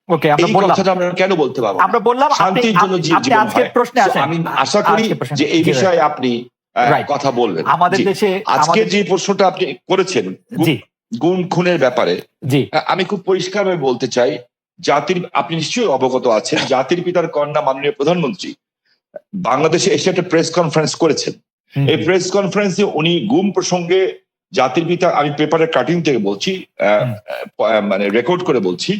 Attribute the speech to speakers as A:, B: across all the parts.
A: ওকে,
B: এই কথাটা আমরা কেন বলতে পারবো?
A: আমরা বললাম
B: শান্তির জন্য জীবন হয়। আমি আশা করি যে এই বিষয়ে আপনি কথা বলবেন।
A: আমাদের দেশে
B: আজকে যে প্রশ্নটা আপনি করেছেন গুম খুনের ব্যাপারে, আমি খুব পরিষ্কারভাবে বলতে চাই, আপনি নিশ্চয়ই অবগত আছেন, জাতির পিতার কন্যা মাননীয় প্রধানমন্ত্রী বাংলাদেশে এসে একটা প্রেস কনফারেন্স করেছেন। এই প্রেস কনফারেন্সে উনি গুম প্রসঙ্গে জাতির পিতা, আমি পেপারের কাটিং থেকে বলছি, মানে রেকর্ড করে বলছি,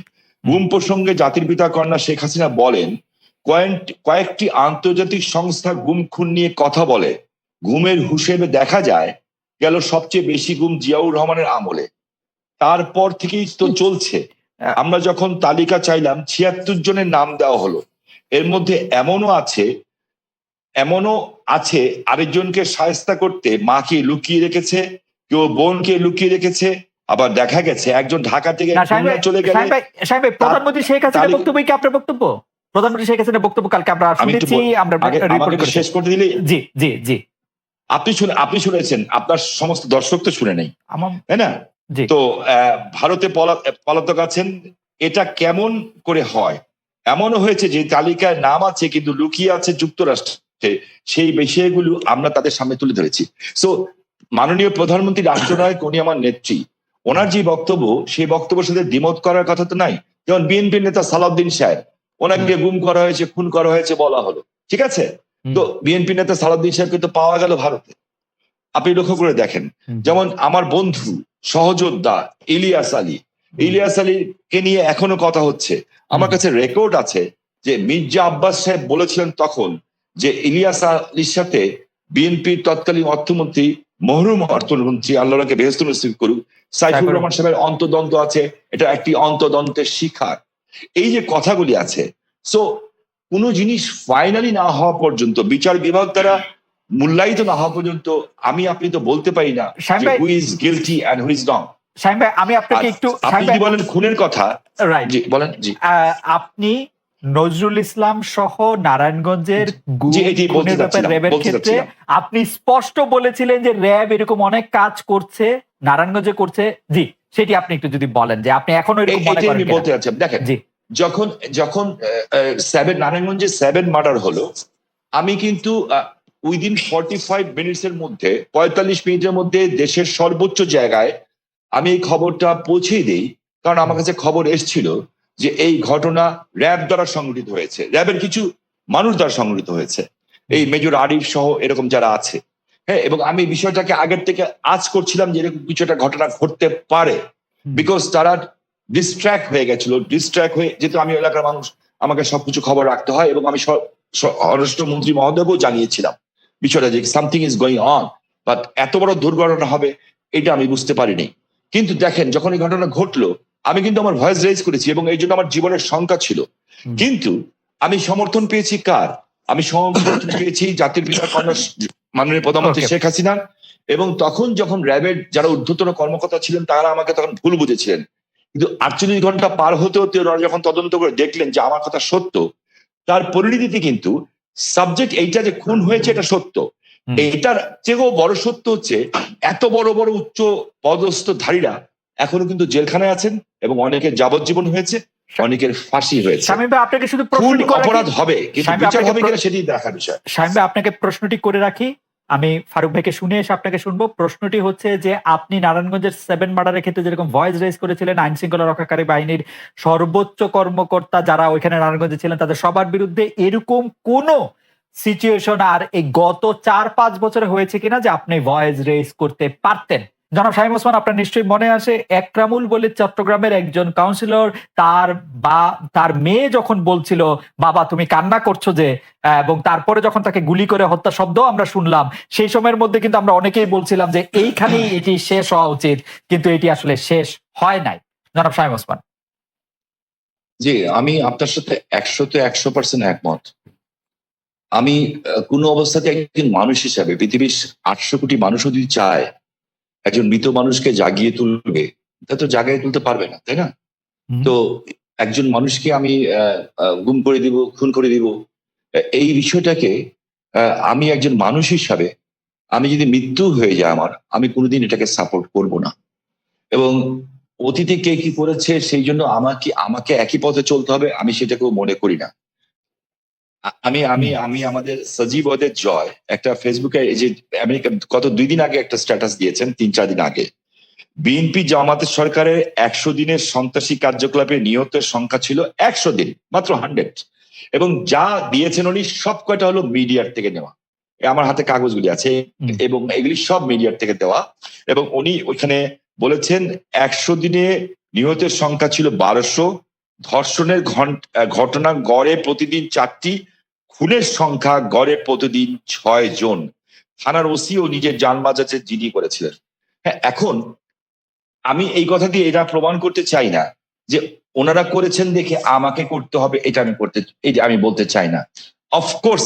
B: গুম প্রসঙ্গে জাতির পিতা কন্যা শেখ হাসিনা বলেন, কয়েকটি আন্তর্জাতিক সংস্থা গুম খুন নিয়ে কথা বলে, গুমের হিসেবে দেখা যায় গেল সবচেয়ে বেশি গুম জিয়াউর রহমানের আমলে, তারপর থেকেই তো চলছে। আমরা যখন তালিকা চাইলাম ৭৬ জনের নাম দেওয়া হলো, এর মধ্যে এমনও আছে আরেকজনকে শায়েস্তা করতে মাকে লুকিয়ে রেখেছে, কেউ বোনকে লুকিয়ে রেখেছে, আবার দেখা গেছে একজন ঢাকা থেকে চলে গেলে।
A: প্রধানমন্ত্রী শেখ হাসিনার বক্তব্য কি আপনার বক্তব্য? প্রধানমন্ত্রী শেখ হাসিনার বক্তব্য কালকে আমরা শুনেছি, আমরা
B: শেষ করতে দিলে।
A: জি জি জি,
B: আপনি শুনেছেন, আপনার সমস্ত দর্শক তো শুনে নেই, তাই না? তো ভারতে পলাতক আছেন, এটা কেমন করে হয়? এমনও হয়েছে যে তালিকায় নাম আছে কিন্তু লুকিয়ে আছে যুক্তরাষ্ট্রে, সেই বিষয়গুলো আমরা তাদের সামনে তুলে ধরেছি। সো মাননীয় প্রধানমন্ত্রী রাষ্ট্রনায়ক, উনি আমার নেত্রী, ওনার যে বক্তব্য, সেই বক্তব্যের সাথে দ্বিমত করার কথা তো নাই। যেমন বিএনপির নেতা সালাউদ্দিন সাহেব, ওনাকে গুম করা হয়েছে, খুন করা হয়েছে বলা হলো, ঠিক আছে? তো বিএনপি নেতা সালাউদ্দিন সাহেবকে তো পাওয়া গেল ভারতে। আপনি লক্ষ্য করে দেখেন, যেমন আমার বন্ধু সহযোদ্ধা ইলিয়াস আলীকে নিয়ে এখনো কথা হচ্ছে। আমার কাছে রেকর্ড আছে যে মির্জা আব্বাস সাহেব বলেছিলেন তখন যে ইলিয়াস আলীর সাথে বিএনপির তৎকালীন অর্থমন্ত্রী, মরহুম অর্থমন্ত্রী, আল্লাহকে বেহেশত নসিব করুক, সাইফুর রহমান সাহেবের অন্তদন্ত আছে, এটা একটি অন্তদন্তের শিকার। এই যে কথাগুলি আছে, সো কোনো জিনিস ফাইনালি না হওয়া পর্যন্ত, বিচার বিভাগ দ্বারা মূল্যায়িত না হওয়া পর্যন্ত আপনি তো বলতে পারি না who is guilty and who is wrong.
A: Shamim ভাই, আমি আপনাকে একটু,
B: আপনি বলেন খুনের কথা, জি বলেন। জি,
A: আপনি নজরুল ইসলাম সহ নারায়ণগঞ্জের খুনের ব্যাপারে র্যাবের ক্ষেত্রে আপনি স্পষ্ট বলেছিলেন যে র্যাব এরকম অনেক কাজ করছে, নারায়ণগঞ্জে করছে। জি, সেটি আপনি একটু যদি বলেন যে আপনি এখনো এরকম মনে করেন।
B: আমি বলতে চাচ্ছি, দেখেন, যখন নারায়ণগঞ্জে 7 মার্ডার হলো, আমি কিন্তু উইদিন 45 মিনিটসের মধ্যে, 45 মিনিটের মধ্যে দেশের সর্বোচ্চ জায়গায় আমি এই খবরটা পৌঁছে দিই, কারণ আমার কাছে খবর এসেছিল যে এই ঘটনা র্যাব দ্বারা সংগঠিত হয়েছে, র্যাবের কিছু মানুষ দ্বারা সংগঠিত হয়েছে, এই মেজর আরিফ সহ এরকম যারা আছে। হ্যাঁ, এবং আমি বিষয়টাকে আগের থেকে আজ করছিলাম যে এরকম কিছু একটা ঘটনা ঘটতে পারে, বিকজ তারা ডিস্ট্র্যাক্ট হয়ে গেছিল, যেহেতু আমি এলাকার মানুষ, আমাকে সবকিছু খবর রাখতে হয়, এবং আমি স্বরাষ্ট্রমন্ত্রী মহোদয়কেও জানিয়েছিলাম বিষয়টা যে something is going on, but এত বড় দুর্ঘটনা হবে এটা আমি বুঝতে পারিনি। কিন্তু দেখেন, যখন এই ঘটনা ঘটলো, আমি কিন্তু আমার ভয়েস রেজ করেছি, এবং এই জন্য আমার জীবনের শঙ্কা ছিল, কিন্তু আমি সমর্থন পেয়েছি কার? আমি সমর্থন পেয়েছি জাতির পিতার কন্যা মাননীয় প্রধানমন্ত্রী শেখ হাসিনা। এবং তখন যখন র্যাবের যারা ঊর্ধ্বতন কর্মকর্তা ছিলেন, তারা আমাকে তখন ভুল বুঝেছিলেন, কিন্তু 48 ঘন্টা পার হতে হতে ওরা যখন তদন্ত করে দেখলেন যে আমার কথা সত্য, তার পরিণতিতে কিন্তু সাবজেক্ট এইটা যে খুন হয়েছে এটা সত্য, এইটার চেয়েও বড় সত্য হচ্ছে এত বড় বড় উচ্চ পদস্থ ধারীরা এখনো কিন্তু জেলখানায় আছেন, এবং অনেকের যাবজ্জীবন হয়েছে, অনেকের ফাঁসি হয়েছে।
A: শামীম ভাই, আপনাকে শুধু
B: অপরাধ হবে, কিন্তু বিচার হবে কিনা সেটি দেখার বিষয়।
A: শামীম ভাই, আপনাকে প্রশ্নটি করে রাখি, আমি ফারুক ভাইকে শুনে এসে আপনাকে শুনবো। প্রশ্নটি হচ্ছে যে আপনি নারায়ণগঞ্জের 7 মার্ডারের ক্ষেত্রে যেরকম ভয়েস রেজ করেছিলেন, আইন শৃঙ্খলা রক্ষাকারী বাহিনীর সর্বোচ্চ কর্মকর্তা যারা ওইখানে নারায়ণগঞ্জে ছিলেন তাদের সবার বিরুদ্ধে এরকম কোন সিচুয়েশন আর এই গত 4-5 বছরে হয়েছে কিনা যে আপনি ভয়েস রেজ করতে পারতেন? জনাব শামীম ওসমান, আপনার নিশ্চয়ই মনে আসে একরামুল বলে চট্টগ্রামের একজন কাউন্সিলর, তার মেয়ে যখন বলছিল বাবা তুমি কান্না করছো যে, এবং তারপরে যখন তাকে গুলি করে হত্যা শব্দ আমরা শুনলাম, সেই সময়ের মধ্যে কিন্তু আমরা অনেকেই বলছিলাম যে এইখানেই এটি শেষ হওয়া উচিত, কিন্তু এটি আসলে শেষ হয় নাই। জনাব শামীম ওসমান।
B: জি, আমি আপনার সাথে 100% একমত। আমি কোন অবস্থাতে একজন মানুষ হিসাবে, পৃথিবীর 800 কোটি মানুষও যদি চায় একজন মৃত মানুষকে জাগিয়ে তুলবে, তা তো জাগিয়ে তুলতে পারবে না, তাই না? তো একজন মানুষকে আমি গুম করে দিব, খুন করে দিব, এই বিষয়টাকে আমি একজন মানুষ হিসাবে, আমি যদি মৃত্যু হয়ে যায় আমার, আমি কোনোদিন এটাকে সাপোর্ট করব না। এবং অতীতে কে কি করেছে সেই জন্য আমাকে একই পথে চলতে হবে, আমি সেটাকেও মনে করি না। আমি আমি আমি আমাদের সজীব ওদের জয় একটা ফেসবুকে এই যে আমেরিকা গত 2 দিন আগে একটা স্ট্যাটাস দিয়েছেন, 3-4 দিন আগে। বিএনপি জামাতের সরকারের 100 দিনের সন্ত্রাসী কার্যকলাপে নিহতের সংখ্যা ছিল 100 দিন, মাত্র 100। এবং যা দিয়েছেন উনি সব কয়টা হলো মিডিয়ার থেকে নেওয়া। আমার হাতে কাগজগুলি আছে এবং এগুলি সব মিডিয়ার থেকে দেওয়া। এবং উনি ওইখানে বলেছেন 100 দিনে নিহতের সংখ্যা ছিল 1200, ধর্ষণের ঘটনা গড়ে প্রতিদিন 4টি, খুনের সংখ্যা গড়ে প্রতিদিন 6 জন। থানার ওসিও নিজের জান বাঁচাতে জিডি করেছিলেন। হ্যাঁ, এখন আমি এই কথা দিয়ে এটা প্রমাণ করতে চাই না যে ওনারা করেছেন দেখে আমাকে করতে হবে, এটা আমি বলতে চাই না। অফকোর্স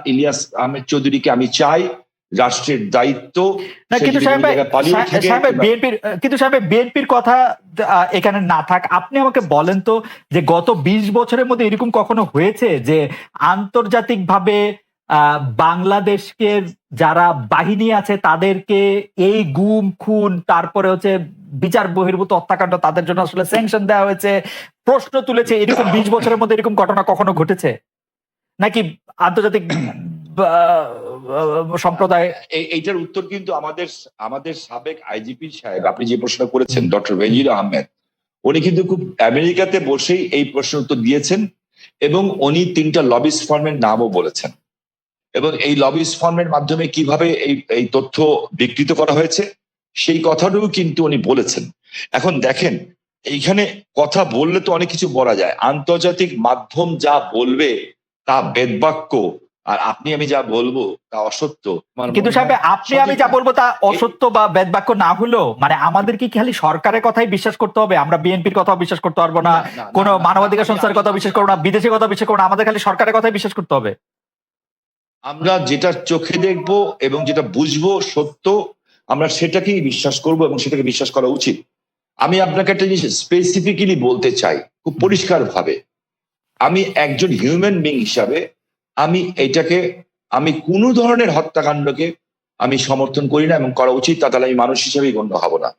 B: ইলিয়াস আহমেদ চৌধুরীকে আমি চাই রাষ্ট্রের দায়িত্ব,
A: কিন্তু বিএনপির কথা এখানে না থাক, আপনি আমাকে বলেন তো যে গত 20 বছরের মধ্যে এরকম কখনো হয়েছে যে আন্তর্জাতিকভাবে বাংলাদেশকে যারা বাহিনী আছে তাদেরকে এই গুম খুন তারপরে হচ্ছে বিচার বহির্ভূত হত্যাকাণ্ড তাদের জন্য আসলে স্যাংশন দেওয়া হয়েছে, প্রশ্ন তুলেছে, এরকম 20 বছরের মধ্যে এরকম ঘটনা কখনো ঘটেছে নাকি আন্তর্জাতিক সম্প্রদায়?
B: এইটার উত্তর কিন্তু আমাদের সাবেক আইজিপি সাহেব, আপনি যে প্রশ্ন করেছেন ডক্টর বেনজির আহমেদ, উনি কিন্তু খুব আমেরিকাতে বসেই এই প্রশ্নের উত্তর দিয়েছেন এবং উনি 3টা লবিস ফার্মের নামও বলেছেন এবং এই লবিস ফার্মের মাধ্যমে কিভাবে এই তথ্য বিকৃত করা হয়েছে সেই কথাটাও কিন্তু উনি বলেছেন। এখন দেখেন, এইখানে কথা বললে তো অনেক কিছু বলা যায়, আন্তর্জাতিক মাধ্যম যা বলবে তা বেদবাক্য, আর আমি যা বলবো তা অসত্য।
A: কিন্তু সাহেব, আমি যা বলবো তা অসত্য বা বেদবাক্য না হলো মানে আমাদের কি খালি সরকারের কথাই বিশ্বাস করতে হবে? আমরা বিএনপির কথাও বিশ্বাস করতে পারবো না, কোনো মানবাধিকার সংস্থার কথা বিশ্বাস করবো না, বিদেশি কথা বিশ্বাস করবো না, আমাদের খালি সরকারের কথাই বিশ্বাস করতে হবে?
B: আমরা যেটা চোখে দেখবো এবং যেটা বুঝবো সত্য, আমরা সেটাকেই বিশ্বাস করব এবং সেটাকে বিশ্বাস করা উচিত। আমি আপনাকে একটা জিনিস স্পেসিফিক্যালি বলতে চাই খুব পরিষ্কার ভাবে, আমি একজন হিউম্যান বিং হিসাবে আমি কোনো ধরনের হত্যাকাণ্ডকে আমি সমর্থন করি না এবং করা উচিত তা, তাহলে আমি মানুষ হিসেবেই গণ্য হব না।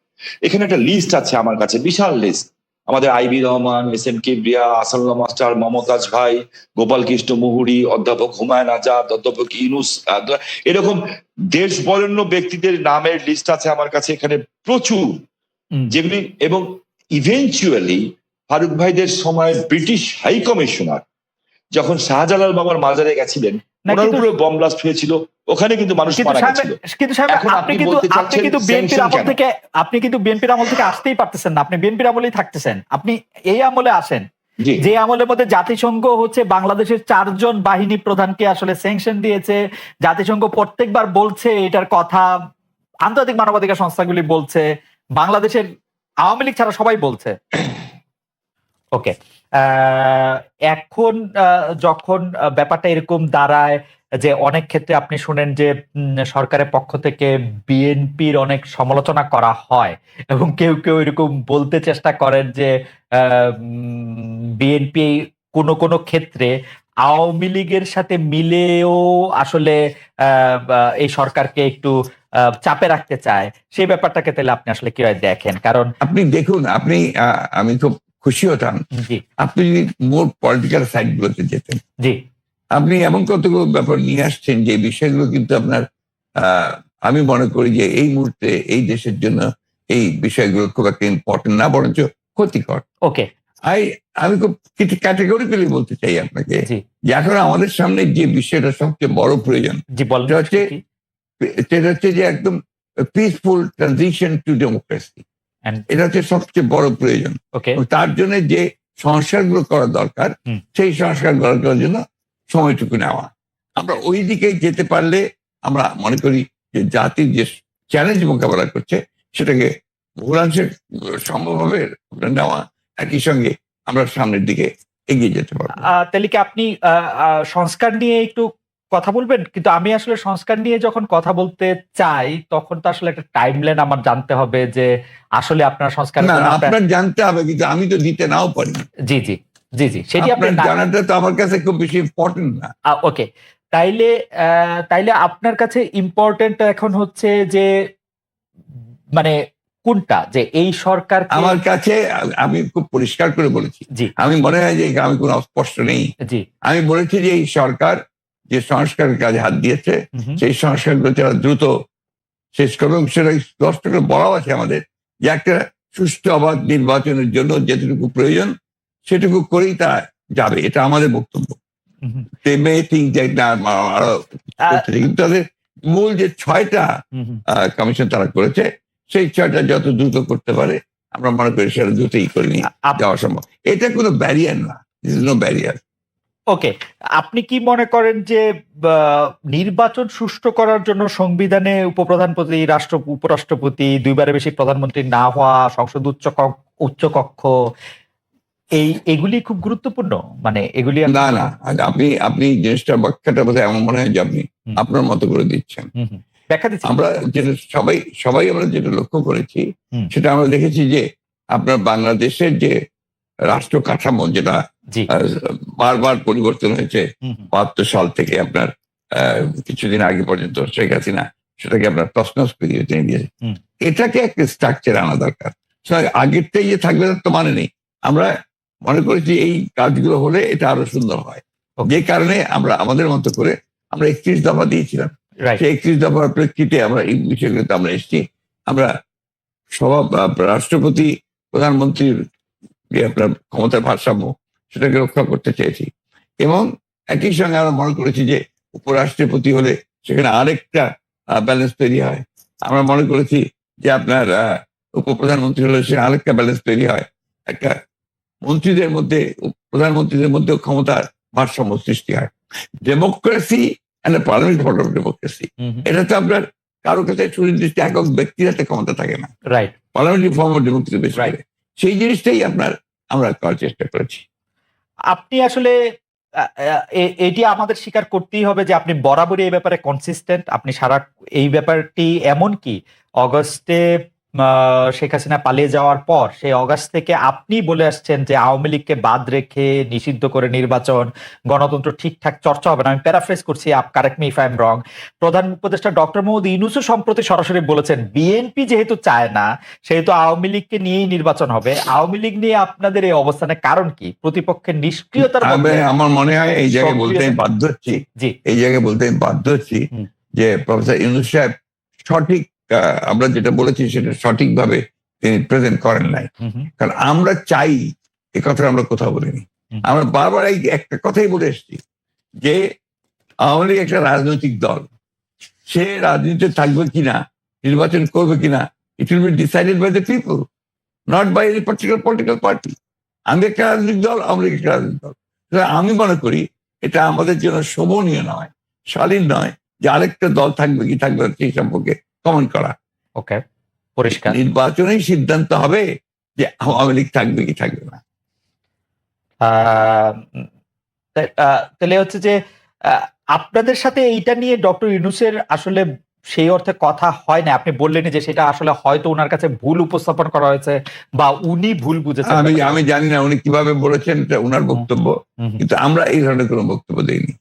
B: এখানে একটা লিস্ট আছে আমার কাছে, বিশাল লিস্ট। আমাদের IB Rahman, SM. Kibria, Asadullah master, Momtaz ভাই, গোপাল কৃষ্ণ মুহুরী, অধ্যাপক হুমায়ুন আজাদ, অধ্যাপক ইউনুস, এরকম দেশ বরেণ্য ব্যক্তিদের নামের লিস্ট আছে আমার কাছে এখানে প্রচুর, যেগুলি এবং ইভেনচুয়ালি ফারুক ভাইদের সময় ব্রিটিশ হাই কমিশনার যখন শাহজালাল বাবার মাজারে গেছিলেন, ওনার উপরে বম ব্লাস্ট হয়েছিল, ওখানে কিন্তু মানুষ মারা গেছিল।
A: কিন্তু আপনি কিন্তু বিএনপির আমল থেকে আসতেই পারতেছেন না, আপনি বিএনপির আমলেই থাকতেছেন, আপনি এই আমলে আসেন যে আমলের মধ্যে জাতিসংঘ হচ্ছে বাংলাদেশের 4 জন বাহিনী প্রধানকে আসলে স্যাংশন দিয়েছে, জাতিসংঘ প্রত্যেকবার বলছে এটার কথা, আন্তর্জাতিক মানবাধিকার সংস্থাগুলি বলছে, বাংলাদেশের আওয়ামী লীগ ছাড়া সবাই বলছে। ওকে, এখন যখন ব্যাপারটা এরকম দাঁড়ায় যে অনেক ক্ষেত্রে আপনি শুনেন যে সরকারের পক্ষ থেকে বিএনপির অনেক সমালোচনা করা হয় এবং কেউ কেউ এরকম বলতে চেষ্টা করেন যে বিএনপি কোনো ক্ষেত্রে আওয়ামী লীগের সাথে মিলেও আসলে এই সরকারকে একটু চাপে রাখতে চায়, সেই ব্যাপারটাকে তাহলে আপনি আসলে কিভাবে দেখেন? কারণ
C: আপনি দেখুন, আমি খুব খুশি হতাম আপনি যদি মোর পলিটিক্যাল সাইড গুলোতে যেতেন।
A: জি,
C: আপনি এমন কতগুলো ব্যাপার নিয়ে আসছেন যে বিষয়গুলো কিন্তু আপনার আমি মনে করি যে এই মুহূর্তে এই দেশের জন্য এই বিষয়গুলো খুব একটা ইম্পর্টেন্ট না, বরঞ্চ ক্ষতিকর।
A: ওকে,
C: আমি খুব কিছু ক্যাটেগরিক্যালি বলতে চাই আপনাকে যে এখন আমাদের সামনে যে বিষয়টা সবচেয়ে বড় প্রয়োজন সেটা হচ্ছে যে একদম পিসফুল ট্রানজিশন টু ডেমোক্রেসি। এটা হচ্ছে সবচেয়ে বড় প্রয়োজন। তার জন্য যে সংস্কারগুলো করা দরকার সেই সংস্কার করার জন্য সময়টুকু নেওয়া। আমরা ওই দিকে যেতে পারলে আমরা মনে করি যে জাতির যে চ্যালেঞ্জ মোকাবেলা করছে সেটাকে বহুলাংশে সম্ভবভাবে নেওয়া, একই সঙ্গে আমরা সামনের দিকে এগিয়ে যেতে পারবো।
A: তাহলে কি আপনি সংস্কার নিয়ে একটু কথা বলবেন? কিন্তু আমি আসলে সংস্কার নিয়ে যখন কথা বলতে চাই তখন তো আসলে একটা টাইমলাইন আমার জানতে হবে যে আসলে আপনার সংস্কার
C: আপনার জানতে হবে, কিন্তু আমি তো দিতে নাও পারি।
A: জি জি জি জি, সেটি
C: আপনার জানাটা তো আমার কাছে খুব বেশি ইম্পর্টেন্ট না।
A: ওকে, তাইলে আপনার কাছে ইম্পর্টেন্ট এখন হচ্ছে যে মানে কোনটা, যে এই সরকার?
C: আমার কাছে আমি খুব পরিষ্কার করে বলেছি,
A: জি,
C: আমি মনে হয় যে আমি কোনো অস্পষ্ট নেই।
A: জি,
C: আমি বলেছি যে এই সরকার যে সংস্কারের কাজে হাত দিয়েছে সেই সংস্কারগুলো যারা দ্রুত শেষ করবে, এবং সেটা স্পষ্ট করে বলাও আছে আমাদের যে একটা সুষ্ঠু অবাধ নির্বাচনের জন্য যেটুকু প্রয়োজন সেটুকু করেই তা যাবে, এটা আমাদের বক্তব্য। কিন্তু তাদের মূল যে 6টা কমিশন তারা করেছে সেই 6টা যত দ্রুত করতে পারে আমরা মনে করি সেটা দ্রুতই করে নিয়ে যাওয়া সম্ভব। এটা কোনো ব্যারিয়ার না, নো ব্যারিয়ার।
A: ওকে, আপনি কি মনে করেন যে নির্বাচন সুষ্ঠু করার জন্য সংবিধানে উপপ্রধানপতি, উপরাষ্ট্রপতি, 2বারের বেশি প্রধানমন্ত্রী না হওয়া, সংসদ উচ্চকক্ষ, এগুলি খুব গুরুত্বপূর্ণ? মানে এগুলি
C: না না, আপনি জিনিসটা ব্যাখ্যাটা বোধহয় এমন মনে হয় যে আপনি আপনার মতো করে দিচ্ছেন।
A: ব্যাখ্যা দিচ্ছি। আমরা
C: যেটা সবাই আমরা যেটা লক্ষ্য করেছি সেটা আমরা দেখেছি যে আপনার বাংলাদেশের যে রাষ্ট্র কাঠামো যেটা বারবার পরিবর্তন হয়েছে 72 সাল থেকে আপনার কিছুদিন আগে পর্যন্ত শেখ হাসিনা সেটাকে আপনার তছনছ করে দিয়েছে। এটাকে একটা স্ট্রাকচার আনা দরকার। আগেরটাই যে থাকবে তো মানে নেই। আমরা মনে করেছি এই কাজগুলো হলে এটা আরো সুন্দর হয়, যে কারণে আমরা আমাদের মতো করে আমরা 31 দফা দিয়েছিলাম। সেই 31 দফার প্রেক্ষিতে আমরা এই বিষয়গুলোতে আমরা এসেছি। আমরা রাষ্ট্রপতি প্রধানমন্ত্রীর যে আপনার ক্ষমতার ভারসাম্য সেটাকে রক্ষা করতে চেয়েছি, এবং একই সঙ্গে আমরা মনে করেছি যে উপরাষ্ট্রপতি হলে সেখানে আরেকটা ব্যালেন্স তৈরি হয়। আমরা মনে করেছি যে আপনার উপপ্রধানমন্ত্রী হলে সে আরেকটা ব্যালেন্স তৈরি হয়, একটা মন্ত্রীদের মধ্যে প্রধানমন্ত্রীদের মধ্যে ক্ষমতার ভারসাম্য সৃষ্টি হয়। Democracy and parliament form of democracy, এটা তো আপনার কারো কাছে সুনির্দিষ্ট একক ব্যক্তির হাতে ক্ষমতা থাকে না,
A: right?
C: Parliamentary form of democracy বেশি করে সেই জিনিসটাই আমরা করার চেষ্টা করেছি।
A: আপনি আসলে এটি আমাদের স্বীকার করতেই হবে যে আপনি বরাবরই এই ব্যাপারে কনসিস্টেন্ট। আপনি সারা এই ব্যাপারটি এমন কি অগস্টে শেখ হাসিনা পালিয়ে যাওয়ার পর সেই অগাস্ট থেকে আপনি বলে আসছেন যে আওয়ামী লীগকে বাদ রেখে নিষিদ্ধ করে নির্বাচন, গণতন্ত্র ঠিকঠাক চর্চা হবে না। আমি প্যারাফ্রেজ করছি, correct me if I am রং। প্রধান উপদেষ্টা ডক্টর মোহাম্মদ ইউনূসও সম্প্রতি সরাসরি বলেছেন বিএনপি যেহেতু চায় না সেহেতু আওয়ামী লীগকে নিয়েই নির্বাচন হবে। আওয়ামী লীগ নিয়ে আপনাদের এই অবস্থানের কারণ কি? প্রতিপক্ষের নিষ্ক্রিয়তার মধ্যে
C: আমার মনে হয় এই জায়গায় বলতে আমি বাধ্য হচ্ছি, এই জায়গায় বলতে আমি বাধ্য হচ্ছি যে প্রফেসর ইউনূস সাহেব সঠিক, আমরা যেটা বলেছি সেটা সঠিকভাবে তিনি প্রেজেন্ট করেন নাই। কারণ আমরা চাই এ কথা আমরা কোথাও বলিনি। আমরা বারবার এই একটা কথাই বলে এসেছি যে আওয়ামী লীগ একটা রাজনৈতিক দল, সে রাজনীতিতে থাকবে কিনা, নির্বাচন করবে কিনা, it will be decided by the people, not by any particular political party. আমি একটা রাজনৈতিক দল, আওয়ামী লীগ একটা রাজনৈতিক দল। আমি মনে করি এটা আমাদের জন্য শোভনীয় নয়, শালীন নয় যে আরেকটা দল থাকবে কি থাকবে সেই সম্পর্কে কমেন্ট করা।
A: ওকে, পরিষ্কার।
C: নির্বাচনেই সিদ্ধান্ত হবে যে আওয়ামী লীগ থাকবে কি থাকবে না।
A: তাহলে হচ্ছে যে আপনাদের সাথে এইটা নিয়ে ডক্টর ইউনূসের আসলে সেই অর্থে কথা হয় না। আপনি বললেন যে সেটা আসলে হয়তো উনার কাছে ভুল উপস্থাপন করা হয়েছে বা উনি ভুল বুঝেছেন।
C: আমি জানি না উনি কিভাবে বলেছেন, এটা উনার বক্তব্য, কিন্তু আমরা এই ধরনের কোনো বক্তব্য দিইনি।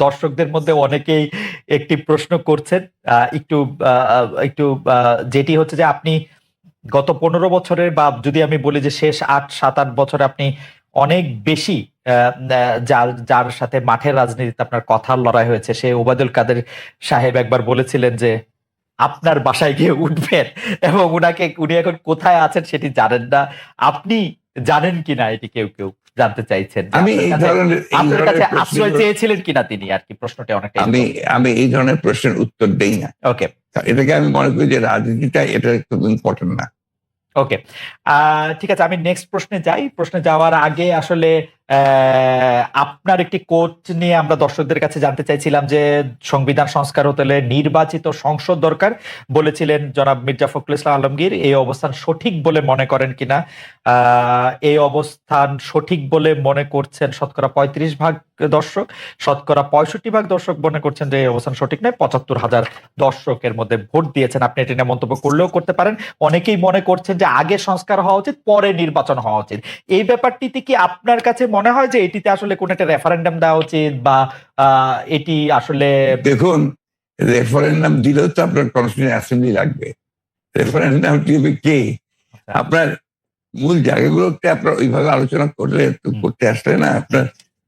A: দর্শকদের মধ্যে অনেকেই একটি প্রশ্ন করছেন, একটু যেটি হচ্ছে যে আপনি গত 15 বছরের, বা যদি আমি বলি যে শেষ 7-8 বছরে আপনি অনেক বেশি যার সাথে মাঠের রাজনীতিতে আপনার কথার লড়াই হয়েছে, সে ওবায়দুল কাদের সাহেব একবার বলেছিলেন যে আপনার বাসায় গিয়ে উঠবেন এবং উনি এখন কোথায় আছেন সেটি জানেন না। আপনি জানেন কিনা এটি কেউ জানতে চাইছেন।
C: আমি এই ধরনের
A: আপনার কাছে আশ্রয় চেয়েছিলেন কিনা তিনি, আর কি প্রশ্নটা অনেকটা।
C: আমি এই ধরনের প্রশ্নের উত্তর দেই না।
A: ওকে,
C: এটাকে আমি মনে করি যে রাজনীতিটা এটা খুব ইম্পর্টেন্ট না।
A: ওকে, ঠিক আছে, আমি নেক্সট প্রশ্নে যাই। প্রশ্নে যাওয়ার আগে আসলে আপনার একটি কোট নিয়ে আমরা দর্শকদের কাছে জানতে চাইছিলাম যে সংবিধান সংস্কার হতে হলে নির্বাচিত সংসদ দরকার বলেছিলেন জনাব মির্জা ফখরুল ইসলাম আলমগীর। এই অবস্থান সঠিক বলে মনে করেন কিনা? এই অবস্থান সঠিক বলে মনে করছেন শতকরা 35% দর্শক, শতকরা 65% দর্শক মনে করছেন যে এই অবস্থান সঠিক নয়। 75,000 দর্শকের মধ্যে ভোট দিয়েছেন। আপনি এটা নিয়ে মন্তব্য করলেও করতে পারেন। অনেকেই মনে করছেন যে আগে সংস্কার হওয়া উচিত, পরে নির্বাচন হওয়া উচিত। এই ব্যাপারটিতে কি আপনার কাছে মনে হয় যে এটিতে আসলে কোন একটা রেফারেন্ডাম দেওয়া উচিত, বা এটি আসলে?
C: দেখুন, রেফারেন্ডাম দিলেও তো আপনার কনস্টিটিউশন অ্যাসেম্বলি লাগবে। রেফারেন্ডাম দিবে কে? আপনার মূল জায়গাগুলোতে আপনার ওইভাবে আলোচনা করলে করতে আসলে না আপনার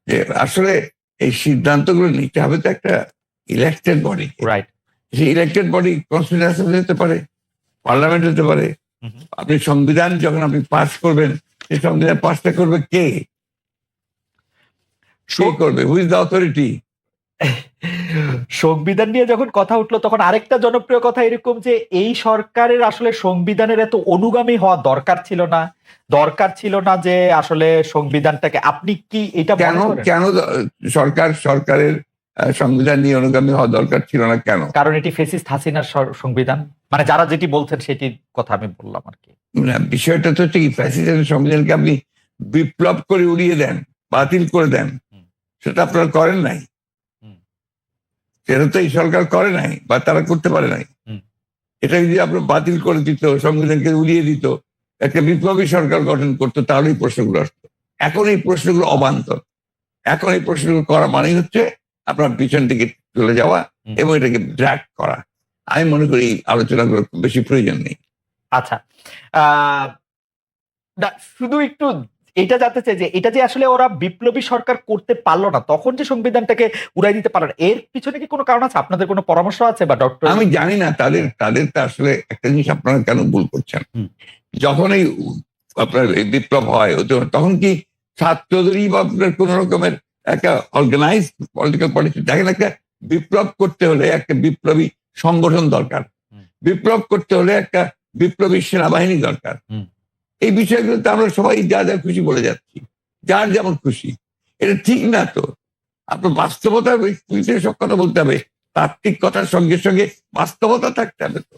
C: যে আসলে এই সিদ্ধান্তগুলো নিতে হবে তো একটা ইলেক্টেড বডি।
A: রাইট।
C: সেই ইলেক্টেড বডি কনস্টিটিউশন অ্যাসেম্বলি হতে পারে, পার্লামেন্ট হতে পারে। আপনি সংবিধান যখন আপনি পাস করবেন, সেই সংবিধান পাসটা করবে কে? করবে, হুইজ দ্য অথরিটি?
A: সংবিধান নিয়ে যখন কথা উঠলো তখন আরেকটা জনপ্রিয় কথা এরকম যে এই সরকারের আসলে সংবিধানের এত অনুগামী হওয়া দরকার ছিল না যে আসলে সংবিধানটাকে, আপনি কি এটা
C: কেন সরকারের সংবিধান নিয়ে অনুগামী হওয়া দরকার ছিল না কেন?
A: কারণ এটি ফেসিস্ট হাসিনার সংবিধান, মানে যারা যেটি বলছেন সেটির কথা আমি বললাম আর কি।
C: বিষয়টা তো ঠিক, ফ্যাসিস্টের সংবিধানকে আপনি বিপ্লব করে উড়িয়ে দেন, বাতিল করে দেন, সেটা আপনারা করেন নাই। সেটা তো এই সরকার করে নাই বা তারা করতে পারে নাই। এটা যদি আপনার বাতিল করে দিত, সংবিধানকে উড়িয়ে দিত, একটা বিপ্লবী সরকার গঠন করতো, তাহলে এই প্রশ্নগুলো আসতো। এখন এই প্রশ্নগুলো অবান্তর। এখন এই প্রশ্নগুলো করা মানেই হচ্ছে আপনার পিছন থেকে চলে যাওয়া এবং এটাকে ড্র্যাগ করা। আমি মনে করি এই আলোচনাগুলো খুব বেশি প্রয়োজন নেই।
A: আচ্ছা, শুধু একটু এটা জানতে চাই যে এটা যে আসলে ওরা বিপ্লবী সরকার করতে পারলো না, তখন যে সংবিধানটাকে উড়াই দিতে পারলো না, এর পিছনে কি কোনো কারণ আছে? আপনাদের কোনো পরামর্শ আছে বা ডক্টর?
C: আমি জানি না তাদের তো আসলে একটা জিনিস আপনারা কেন ভুল করছেন। যখন এই আপনার বিপ্লব হয় তখন কি ছাত্রদেরই বা আপনার কোন রকমের একটা অর্গানাইজ পলিটিক্যাল পার্টি, দেখেন একটা বিপ্লব করতে হলে একটা বিপ্লবী সংগঠন দরকার, বিপ্লব করতে হলে একটা বিপ্লবী সেনাবাহিনী দরকার। এই বিষয়গুলোতে আমরা সবাই যা যা খুশি বলে যাচ্ছি, যার যেমন খুশি। এটা ঠিক না তো। আপনার বাস্তবতা সব কথা বলতে হবে, তাত্ত্বিক কথার সঙ্গে সঙ্গে বাস্তবতা থাকতে হবে তো।